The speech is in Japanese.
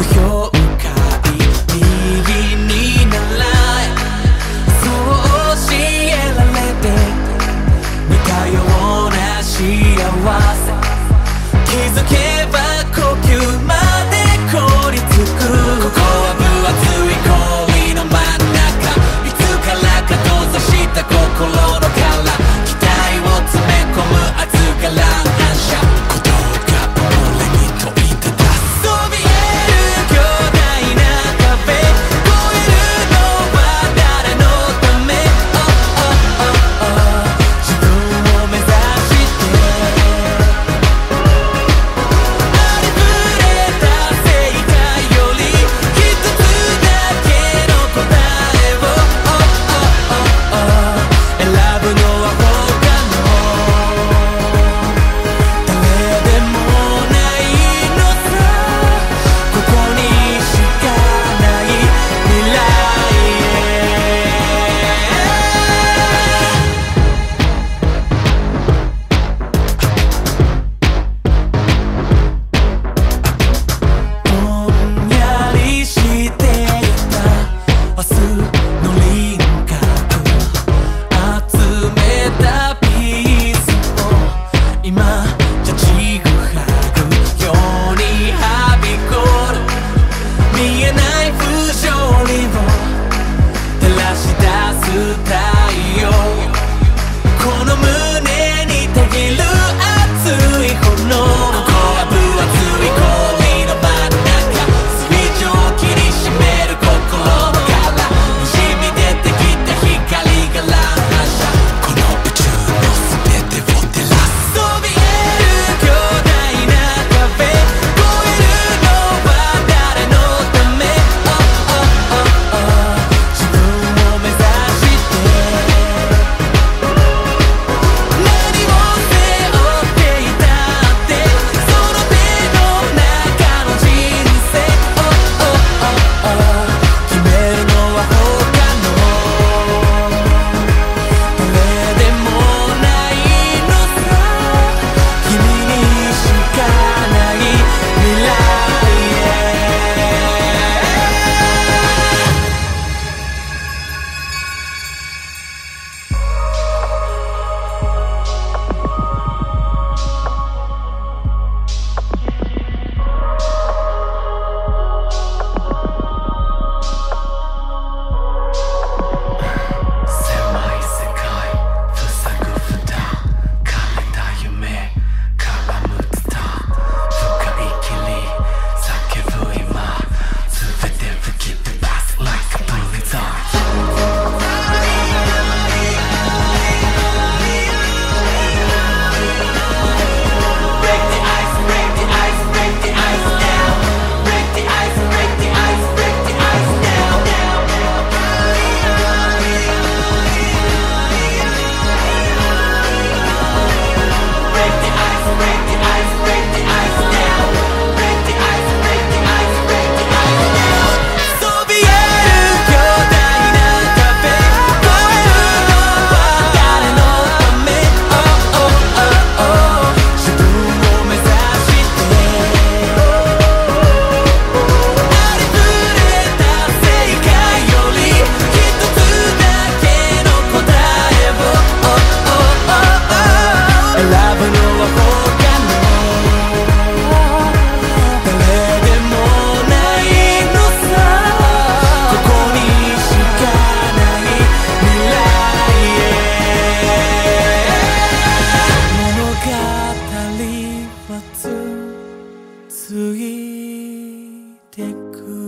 標界右に習え、そう教えられて似たような幸せ、気づけば呼吸まで凍りつく。ここは分厚い氷の真ん中、いつからか閉ざした心の殻、期待を詰め込む熱が乱射、鼓動が俺に問いただす。そびえる巨大な壁、越えるのは誰のため、自分を目指してありふれた世界より一つだけの答えを選ぶのは他の誰でもないのさ。ここにしかない未来へ。ぼんやりしていた明日の輪郭、集めたピースを今じゃちぐはぐようにはびこる。見えない不条理を照らし出す太陽、この胸にたぎる熱い炎。ここは分厚い氷の真ん中、水蒸気に占める心の殻、にじみ出てきた光が乱射、この宇宙の全てを照らす。そびえる巨大な壁、越えるのは誰のため、自分を目指して何を背負っていたって、その手の中の人生決めるのは他の誰でもないのさ。君にしかない未来へ。狭い世界塞ぐ蓋、枯れた夢絡むツタ、深い霧叫ぶ今、全て吹き飛ばす like a blizzard。Break the ice, break the ice, break the ice down. Break the ice, break the ice, break the ice down. Break the ice, break the ice, break the ice down. Break the ice, break the ice, break the ice down. そびえる巨大な壁、越えるのは誰のため、自分を目指してありふれた世界より一つだけの答えを選ぶのは他の誰でもないのさ。ここにしかない未来へ。物語は続いてく。